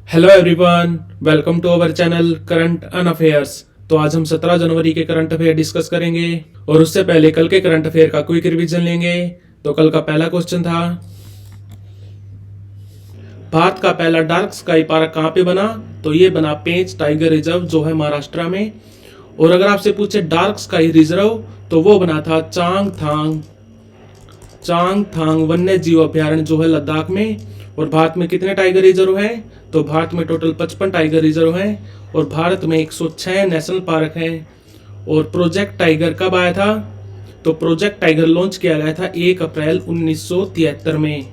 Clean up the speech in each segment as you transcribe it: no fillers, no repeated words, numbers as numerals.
Hello everyone, welcome to our channel current on affairs. तो आज हम 17 जनवरी के करंट अफेयर डिस्कस करेंगे और उससे पहले कल के करंट अफेयर का क्विक रिवीजन लेंगे। तो कल का पहला क्वेश्चन था, भारत का पहला डार्क स्काई पार्क कहाँ पे बना? तो ये बना पेंच टाइगर रिजर्व जो है महाराष्ट्र में। और अगर आपसे पूछे डार्क स्काई रिजर्व तो वो बना था चांगथांग वन्य जीव अभ्यारण्य जो है लद्दाख में। और भारत में कितने टाइगर रिजर्व हैं? तो भारत में टोटल 55 टाइगर रिजर्व हैं और भारत में 106 नेशनल पार्क हैं। और प्रोजेक्ट टाइगर कब आया था? तो प्रोजेक्ट टाइगर लॉन्च किया गया था 1 अप्रैल 1973 में।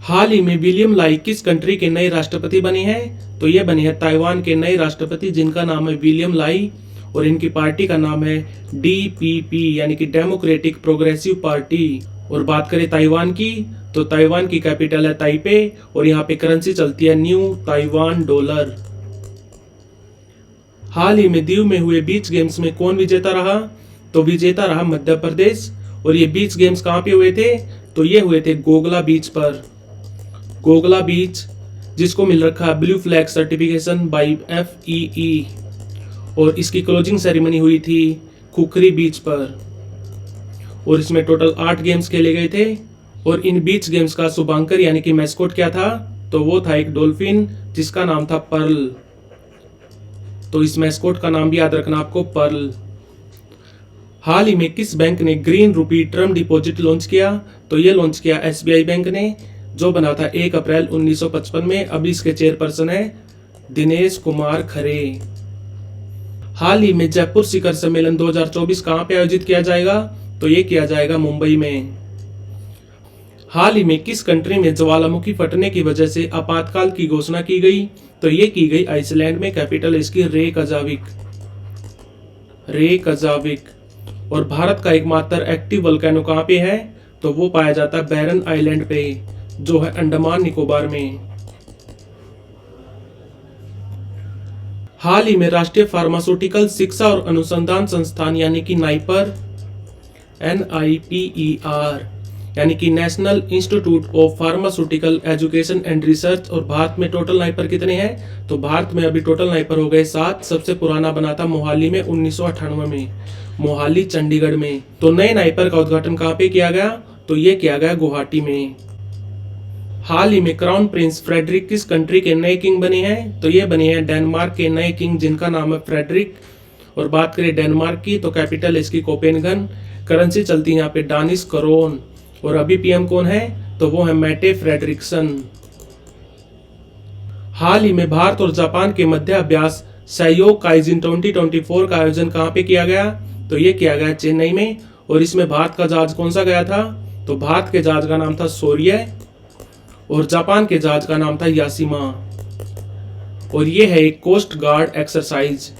हाल ही में विलियम लाई किस कंट्री के नए राष्ट्रपति बने हैं? तो ये बने हैं ताइवान के नए राष्ट्रपति जिनका नाम है विलियम लाई और इनकी पार्टी का नाम है डीपीपी यानी कि डेमोक्रेटिक प्रोग्रेसिव पार्टी। और बात करें ताइवान की तो ताइवान की कैपिटल है ताइपे और यहाँ पे करेंसी चलती है न्यू ताइवान डॉलर। हाल ही में दीव में हुए बीच गेम्स में कौन विजेता रहा? तो विजेता रहा मध्य प्रदेश। और ये बीच गेम्स कहाँ पे हुए थे? तो ये हुए थे गोगला बीच पर। गोगला बीच जिसको मिल रखा है blue flag certification by FEE। और इसकी क्लोजिंग सेरेमनी हुई थी खुखरी बीच पर। और इसमें टोटल 8 गेम्स खेले गए थे। और इन बीच गेम्स का शुभांकर यानी कि मैस्कोट क्या था? तो वो था एक डॉल्फिन जिसका नाम था पर्ल। तो इस मैस्कोट का नाम भी याद रखना आपको, पर्ल। हाल ही में किस बैंक ने ग्रीन रूपी टर्म डिपॉजिट लॉन्च किया? तो ये लॉन्च किया SBI बैंक ने जो बना था 1 अप्रैल 1955 में। अभी इसके चेयरपर्सन है दिनेश कुमार खरे। हाल ही में जयपुर शिखर सम्मेलन 2024 कहाँ पे आयोजित किया जाएगा? तो ये किया जाएगा मुंबई में। हाल ही में किस कंट्री में ज्वालामुखी फटने की वजह से आपातकाल की घोषणा की गई? तो ये की गई आइसलैंड में, कैपिटल इसकी रेकजाविक। और भारत का एकमात्र एक्टिव वोल्केनो कहाँ पे है? तो वो पाया जाता है बैरन आइलैंड पे जो है अंडमान निकोबार में। हाल ही में राष्ट्रीय फार्मास्यूटिकल शिक्षा और अनुसंधान संस्थान यानी कि नाइपर NIPER यानी कि national institute of pharmaceutical education and research. और भारत में टोटल नाइपर कितने हैं? तो भारत में अभी टोटल नाइपर हो गए 7। सबसे पुराना बना था मोहाली में 1998 में, मोहाली चंडीगढ़ में। तो नए नाइपर का उद्घाटन कहाँ पे किया गया? तो ये किया गया गुवाहाटी में। हाल ही में क्राउन प्रिंस फ्रेडरिक किस कंट्री के नए किंग बने हैं? तो ये बने हैं डेनमार्क के नए किंग जिनका नाम है फ्रेडरिक। और बात करें डेनमार्क की तो कैपिटल इसकी कोपेनगन, करेंसी चलती है यहाँ पे डानिश करोन। और अभी PM कौन है? तो वो है मैटे फ्रेडरिक्सन। हाल ही में भारत और जापान के मध्य अभ्यास सहयोग काइजिन 2024 का आयोजन कहाँ पे किया गया? तो ये किया गया चेन्नई में। और इसमें भारत का जहाज कौन सा गया था? तो भारत के जहाज का नाम था शौर्य और जापान के जहाज का नाम था यासिमा। और ये है एक कोस्ट गार्ड एक्सरसाइज,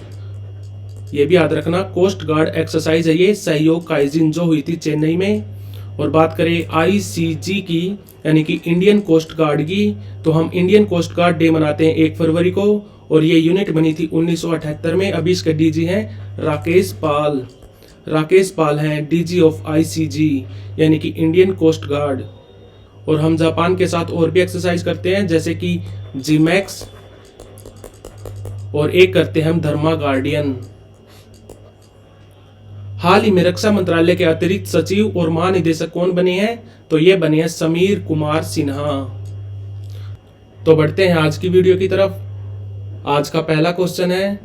ये भी याद रखना, कोस्ट गार्ड एक्सरसाइज है ये सहयोग काइजिन जो हुई थी चेन्नई में। और बात करें ICG की यानी कि इंडियन कोस्ट गार्ड की तो हम इंडियन कोस्ट गार्ड डे मनाते हैं 1 फरवरी को। और ये यूनिट बनी थी 1978 में। अभी इसके DG हैं राकेश पाल हैं DG ऑफ ICG यानी कि इंडियन कोस्ट गार्ड। और हम जापान के साथ और भी एक्सरसाइज करते हैं जैसे कि जिमैक्स और एक करते हैं हम धर्मा गार्डियन। हाल ही में रक्षा मंत्रालय के अतिरिक्त सचिव और महानिदेशक कौन बने हैं? तो ये बने हैं समीर कुमार सिन्हा। तो बढ़ते हैं आज की वीडियो की तरफ। आज का पहला क्वेश्चन है,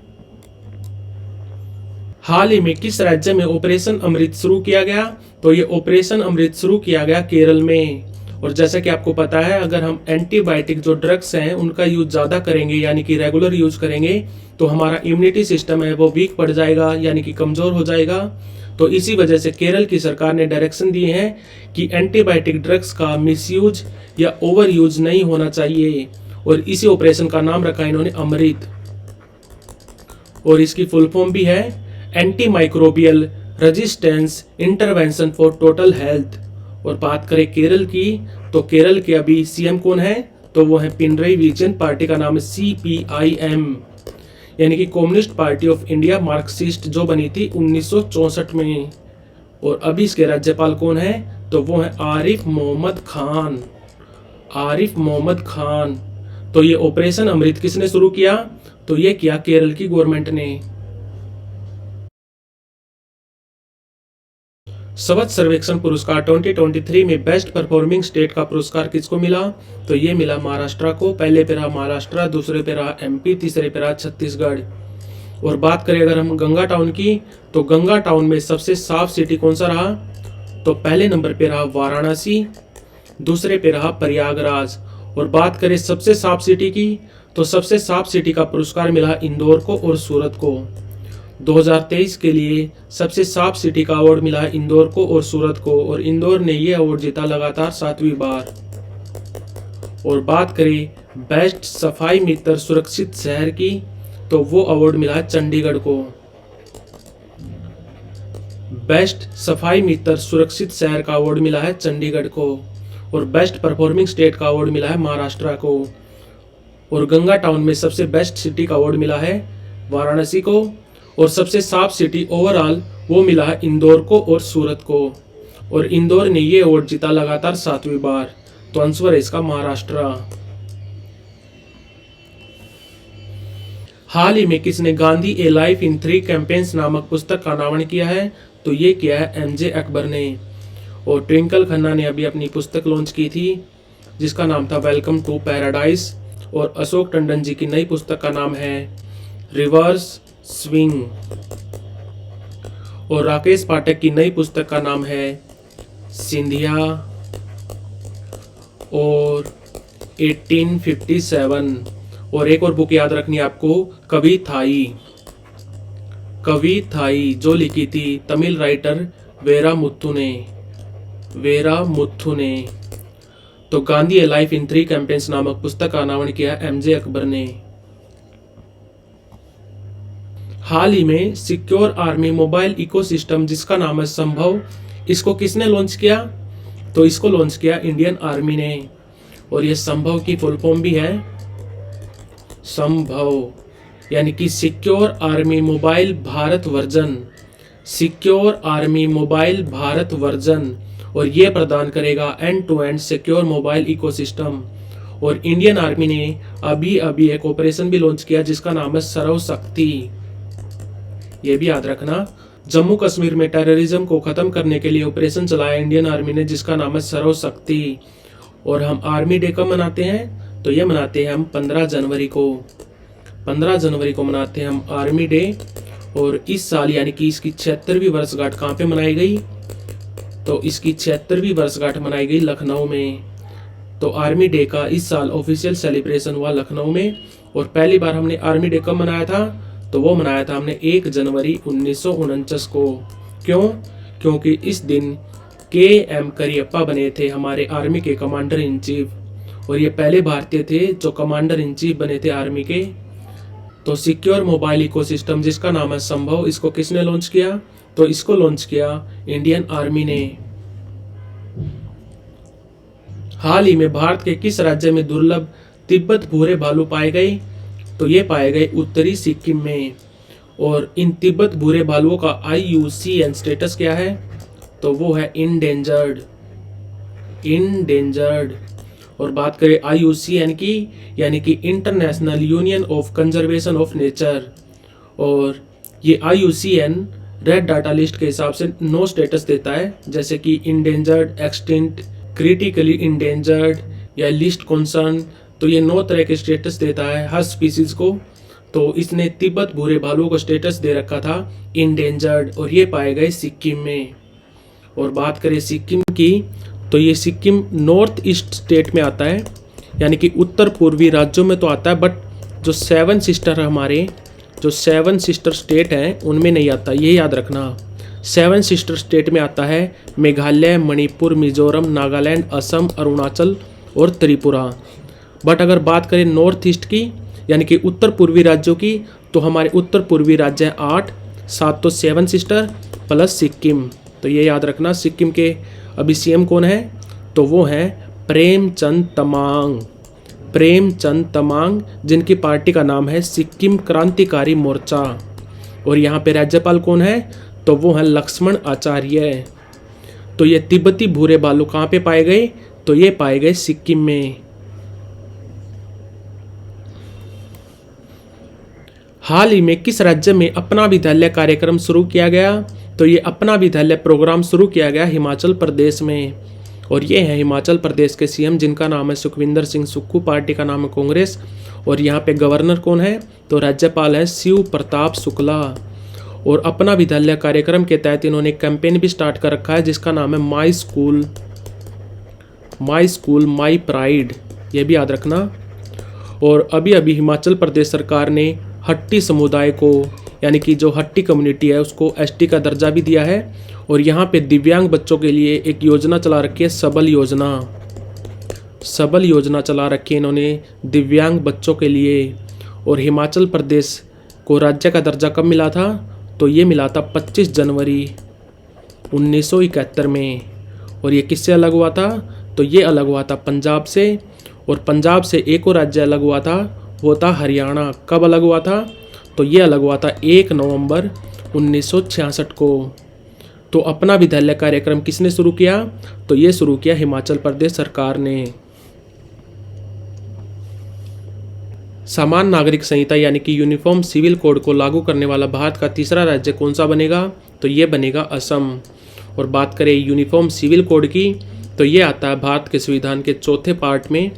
हाल ही में किस राज्य में ऑपरेशन अमृत शुरू किया गया? तो ये ऑपरेशन अमृत शुरू किया गया केरल में। और जैसा कि आपको पता है अगर हम एंटीबायोटिक जो ड्रग्स हैं उनका यूज ज्यादा करेंगे यानी कि रेगुलर यूज करेंगे तो हमारा इम्यूनिटी सिस्टम है वो वीक पड़ जाएगा यानी कि कमजोर हो जाएगा। तो इसी वजह से केरल की सरकार ने डायरेक्शन दिए हैं कि एंटीबायोटिक ड्रग्स का मिसयूज या ओवर यूज नहीं होना चाहिए। और इसी ऑपरेशन का नाम रखा इन्होंने अमृत। और इसकी फुल फॉर्म भी है anti microbial resistance intervention for total health. और बात करें केरल की तो केरल के अभी CM कौन है? तो वो है पिनरई विजयन, पार्टी का नाम है CPIM यानी कि communist party of India Marxist जो बनी थी 1964 में। और अभी इसके राज्यपाल कौन है? तो वो है आरिफ मोहम्मद खान। तो ये ऑपरेशन अमृत किसने शुरू किया? तो ये किया केरल की गवर्नमेंट ने। स्वच्छ सर्वेक्षण पुरस्कार 2023 में बेस्ट परफॉर्मिंग स्टेट का पुरस्कार किसको मिला? तो ये मिला महाराष्ट्र को। पहले पे रहा महाराष्ट्र, दूसरे पे रहा एमपी, तीसरे पे रहा छत्तीसगढ़। और बात करें अगर हम गंगा टाउन की, तो गंगा टाउन में सबसे साफ सिटी कौन सा रहा? तो पहले नंबर पे रहा वाराणसी, दूसरे पे रहा प्रयागराज। और बात करें सबसे साफ सिटी की, तो सबसे साफ सिटी का पुरस्कार मिला इंदौर को और सूरत को। 2023 के लिए सबसे साफ सिटी का अवार्ड मिला इंदौर को और सूरत को, और इंदौर ने ये अवार्ड जीता लगातार 7वीं बार। और बात करें बेस्ट सफाई मित्र सुरक्षित शहर की, तो वो अवार्ड मिला चंडीगढ़ को। बेस्ट सफाई मित्र सुरक्षित शहर का अवार्ड मिला है चंडीगढ़ को। और बेस्ट परफॉर्मिंग स्टेट का अवार्ड मिला है महाराष्ट्र को। और गंगा टाउन में सबसे बेस्ट सिटी का अवार्ड मिला है वाराणसी को। और सबसे साफ सिटी ओवरऑल वो मिला है इंदौर को और सूरत को। और इंदौर ने ये अवार्ड जीता लगातार 7वीं बार। तो आंसर है इसका महाराष्ट्र। हाल ही में किसने गांधी ए लाइफ इन 3 कैंपेन्स नामक पुस्तक का अनावरण किया है? तो ये किया है एमजे अकबर ने। और ट्विंकल खन्ना ने अभी अपनी पुस्तक लॉन्च की थी जिसका नाम था वेलकम टू पैराडाइज। और अशोक टंडन जी की नई पुस्तक का नाम है रिवर्स स्विंग। और राकेश पाठक की नई पुस्तक का नाम है सिंधिया और 1857। और एक और बुक याद रखनी है आपको, कवि थाई, जो लिखी थी तमिल राइटर वेरा मुथु ने। तो गांधी ए लाइफ इन 3 कैंपेन्स नामक पुस्तक का अनावरण किया एमजे अकबर ने। हाल ही में सिक्योर आर्मी मोबाइल इकोसिस्टम जिसका नाम है संभव, इसको किसने लॉन्च किया? तो इसको लॉन्च किया इंडियन आर्मी ने। और ये संभव की फुल फॉर्म भी है संभव, यानी कि secure army mobile Bharat version. Secure army mobile Bharat version. और ये प्रदान करेगा end to end secure mobile ecosystem. और इंडियन आर्मी ने अभी एक ऑपरेशन भी लॉन्च किया जिसका नाम है सर्व शक्ति। ये भी याद रखना, जम्मू कश्मीर में टेररिज्म को खत्म करने के लिए ऑपरेशन चलाया इंडियन आर्मी ने जिसका नाम है सर्व शक्ति। और हम आर्मी डे कब मनाते हैं? तो ये मनाते हैं हम 15 जनवरी को। 15 जनवरी को मनाते हैं हम आर्मी डे। और इस साल यानी कि इसकी 76वीं वर्षगांठ कहाँ पे मनाई गई? तो इसकी 76वीं वर्षगांठ मनाई गई लखनऊ में। तो आर्मी डे का इस साल ऑफिशियल सेलिब्रेशन हुआ लखनऊ में। और पहली बार हमने आर्मी डे कब मनाया था? तो वो मनाया था हमने 1 जनवरी 1949 को। क्यों? क्योंकि इस दिन KM करियप्पा बने थे हमारे आर्मी के कमांडर इन चीफ। और ये पहले भारतीय थे जो कमांडर इन चीफ बने थे आर्मी के। तो सिक्योर मोबाइल इकोसिस्टम जिसका नाम है संभव, इसको किसने लॉन्च किया? तो इसको लॉन्च किया इंडियन आर्मी ने। हाल ही में भारत के किस राज्य में दुर्लभ तिब्बत भूरे भालू पाए गए? तो ये पाए गए उत्तरी सिक्किम में। और इन तिब्बत भूरे भालुओं का IUCN स्टेटस क्या है? तो वो है इंडेंजर्ड। और बात करें IUCN की, यानी कि international union of conservation of nature. और ये IUCN रेड डाटा लिस्ट के हिसाब से 9 स्टेटस देता है, जैसे कि इंडेंजर्ड, एक्सटिंक्ट, क्रिटिकली इंडेंजर्ड या लिस्ट कॉन्सर्न। तो ये 9 तरह के स्टेटस देता है हर स्पीसीज को। तो इसने तिब्बत भूरे भालुओं को स्टेटस दे रखा था इंडेंजर्ड। और ये पाए गए सिक्किम में। और बात करें सिक्किम की, तो ये सिक्किम नॉर्थ ईस्ट स्टेट में आता है, यानी कि उत्तर पूर्वी राज्यों में तो आता है, बट जो 7 सिस्टर हमारे जो 7 सिस्टर स्टेट हैं उनमें नहीं आता। ये याद रखना, 7 सिस्टर स्टेट में आता है मेघालय, मणिपुर, मिजोरम, नागालैंड, असम, अरुणाचल और त्रिपुरा। बट अगर बात करें नॉर्थ ईस्ट की, यानी कि उत्तर पूर्वी राज्यों की, तो हमारे उत्तर पूर्वी राज्य हैं 8, 7 तो 7 सिस्टर प्लस सिक्किम। तो ये याद रखना। सिक्किम के अभी CM कौन है? तो वो हैं प्रेमचंद तमांग, जिनकी पार्टी का नाम है सिक्किम क्रांतिकारी मोर्चा। और यहाँ पे राज्यपाल कौन है? तो वो हैं लक्ष्मण आचार्य। तो ये तिब्बती भूरे भालू कहाँ पे पाए गए? तो ये पाए गए सिक्किम में। हाल ही में किस राज्य में अपना विद्यालय कार्यक्रम शुरू किया गया? तो ये अपना विद्यालय प्रोग्राम शुरू किया गया हिमाचल प्रदेश में। और ये है हिमाचल प्रदेश के सीएम जिनका नाम है सुखविंदर सिंह सुक्खू, पार्टी का नाम है कांग्रेस। और यहाँ पे गवर्नर कौन है? तो राज्यपाल है शिव प्रताप शुक्ला। और अपना विद्यालय कार्यक्रम के तहत इन्होंने कैंपेन भी स्टार्ट कर रखा है जिसका नाम है माई स्कूल माई प्राइड, ये भी याद रखना। और अभी अभी हिमाचल प्रदेश सरकार ने हट्टी समुदाय को, यानी कि जो हट्टी कम्युनिटी है उसको एसटी का दर्जा भी दिया है। और यहाँ पे दिव्यांग बच्चों के लिए एक योजना चला रखी है, सबल योजना चला रखी है इन्होंने दिव्यांग बच्चों के लिए। और हिमाचल प्रदेश को राज्य का दर्जा कब मिला था? तो ये मिला था 25 जनवरी 1971 में। और ये किससे अलग हुआ था? तो ये अलग हुआ था पंजाब से। और पंजाब से एक और राज्य अलग हुआ था, वो था हरियाणा। कब अलग हुआ था? तो ये अलग हुआ था 1 नवंबर 1966 को। तो अपना विद्यालय कार्यक्रम किसने शुरू किया? तो ये शुरू किया हिमाचल प्रदेश सरकार ने। समान नागरिक संहिता यानी कि यूनिफॉर्म सिविल कोड को लागू करने वाला भारत का तीसरा राज्य कौन सा बनेगा? तो ये बनेगा असम। और बात करें यूनिफॉर्म सिविल कोड की, तो ये आता है भारत के संविधान के चौथे पार्ट में,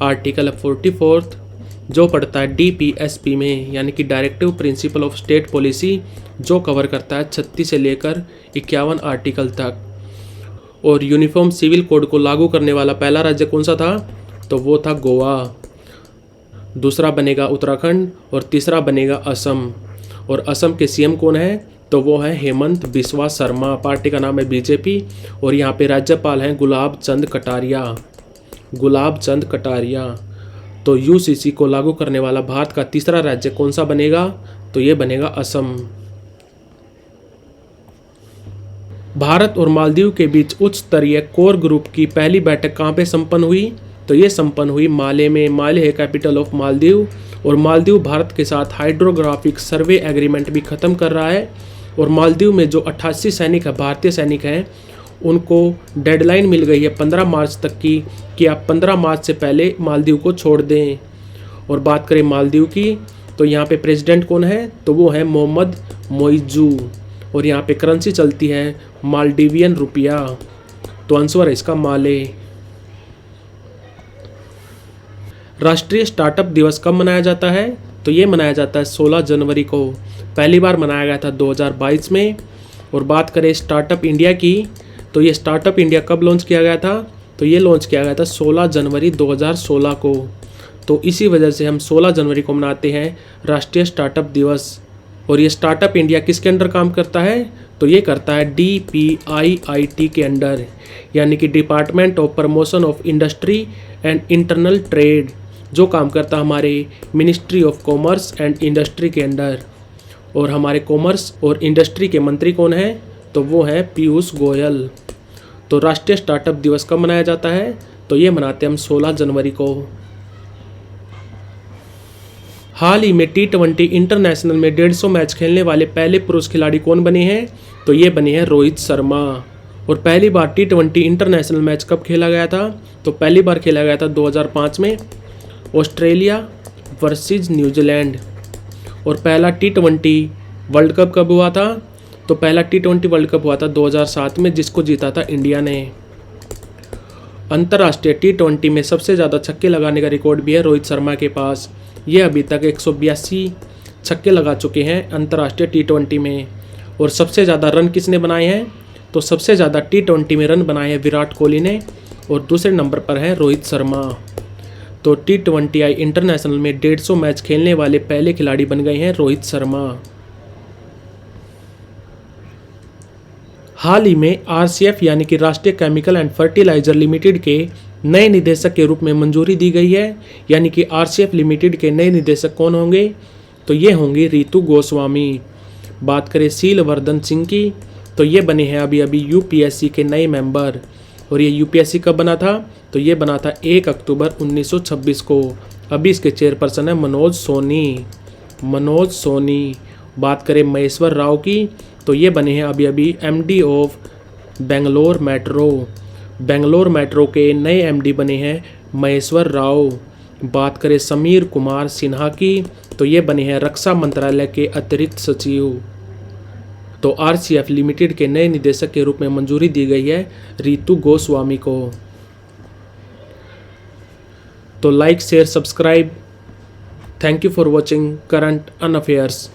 आर्टिकल 44, जो पड़ता है DPSP में, यानी कि directive principle of state policy, जो कवर करता है 36 से लेकर 51 आर्टिकल तक। और यूनिफॉर्म सिविल कोड को लागू करने वाला पहला राज्य कौन सा था? तो वो था गोवा। दूसरा बनेगा उत्तराखंड और तीसरा बनेगा असम। और असम के सीएम कौन है? तो वो है हेमंत बिस्वा शर्मा, पार्टी का नाम है BJP। और यहाँ पे राज्यपाल हैं गुलाब चंद कटारिया। तो UCC को लागू करने वाला भारत का तीसरा राज्य कौन सा बनेगा? तो ये बनेगा असम। भारत और मालदीव के बीच उच्च स्तरीय कोर ग्रुप की पहली बैठक कहाँ पे संपन्न हुई? तो ये संपन्न हुई माले में। माले है कैपिटल ऑफ मालदीव। और मालदीव भारत के साथ हाइड्रोग्राफिक सर्वे एग्रीमेंट भी ख़त्म कर रहा है। और मालदीव में जो 88 सैनिक है, भारतीय सैनिक हैं, उनको डेडलाइन मिल गई है 15 मार्च तक की, कि आप 15 मार्च से पहले मालदीव को छोड़ दें। और बात करें मालदीव की, तो यहाँ पे प्रेसिडेंट कौन है? तो वो है मोहम्मद मोइजू। और यहाँ पे करेंसी चलती है मालदीवियन रुपया। तो आंसर है इसका माले। राष्ट्रीय स्टार्टअप दिवस कब मनाया जाता है? तो ये मनाया जाता है 16 जनवरी को। पहली बार मनाया गया था 2022 में। और बात करें स्टार्टअप इंडिया की, तो ये स्टार्टअप इंडिया कब लॉन्च किया गया था? तो ये लॉन्च किया गया था 16 जनवरी 2016 को। तो इसी वजह से हम 16 जनवरी को मनाते हैं राष्ट्रीय स्टार्टअप दिवस। और ये स्टार्टअप इंडिया किसके अंडर काम करता है? तो ये करता है DPIIT के अंडर, यानी कि department of promotion of industry and internal trade, जो काम करता है हमारे ministry of commerce and industry के अंडर। और हमारे कॉमर्स और इंडस्ट्री के मंत्री कौन है? तो वो है पीयूष गोयल। तो राष्ट्रीय स्टार्टअप दिवस कब मनाया जाता है? तो ये मनाते हैं हम 16 जनवरी को। हाल ही में T20 इंटरनेशनल में 150 मैच खेलने वाले पहले पुरुष खिलाड़ी कौन बने हैं? तो ये बने हैं रोहित शर्मा। और पहली बार T20 इंटरनेशनल मैच कब खेला गया था? तो पहली बार खेला गया था 2005 में, ऑस्ट्रेलिया वर्सेस न्यूजीलैंड। और पहला T20 वर्ल्ड कप कब हुआ था? तो पहला T20 वर्ल्ड कप हुआ था 2007 में, जिसको जीता था इंडिया ने। अंतर्राष्ट्रीय T20 में सबसे ज़्यादा छक्के लगाने का रिकॉर्ड भी है रोहित शर्मा के पास। ये अभी तक 182 छक्के लगा चुके हैं अंतर्राष्ट्रीय T20 में। और सबसे ज़्यादा रन किसने बनाए हैं? तो सबसे ज़्यादा T20 में रन बनाए हैं विराट कोहली ने। और दूसरे नंबर पर है रोहित शर्मा। तो T20I इंटरनेशनल में 150 मैच खेलने वाले पहले खिलाड़ी बन गए हैं रोहित शर्मा। हाल ही में RCF यानी कि राष्ट्रीय केमिकल एंड फर्टिलाइजर लिमिटेड के नए निदेशक के रूप में मंजूरी दी गई है। यानी कि RCF लिमिटेड के नए निदेशक कौन होंगे? तो ये होंगे रितु गोस्वामी। बात करें शीलवर्धन सिंह की, तो ये बने हैं अभी अभी UPSC के नए मेंबर। और ये UPSC कब बना था? तो ये बना था 1 अक्टूबर 1926 को। अभी इसके चेयरपर्सन है मनोज सोनी। बात करें महेश्वर राव की, तो ये बने हैं अभी अभी MD ऑफ बेंगलोर मेट्रो के नए MD बने हैं महेश्वर राव। बात करें समीर कुमार सिन्हा की, तो ये बने हैं रक्षा मंत्रालय के अतिरिक्त सचिव। तो आरसीएफ लिमिटेड के नए निदेशक के रूप में मंजूरी दी गई है रितु गोस्वामी को। तो like share subscribe. Thank you for watching current on affairs.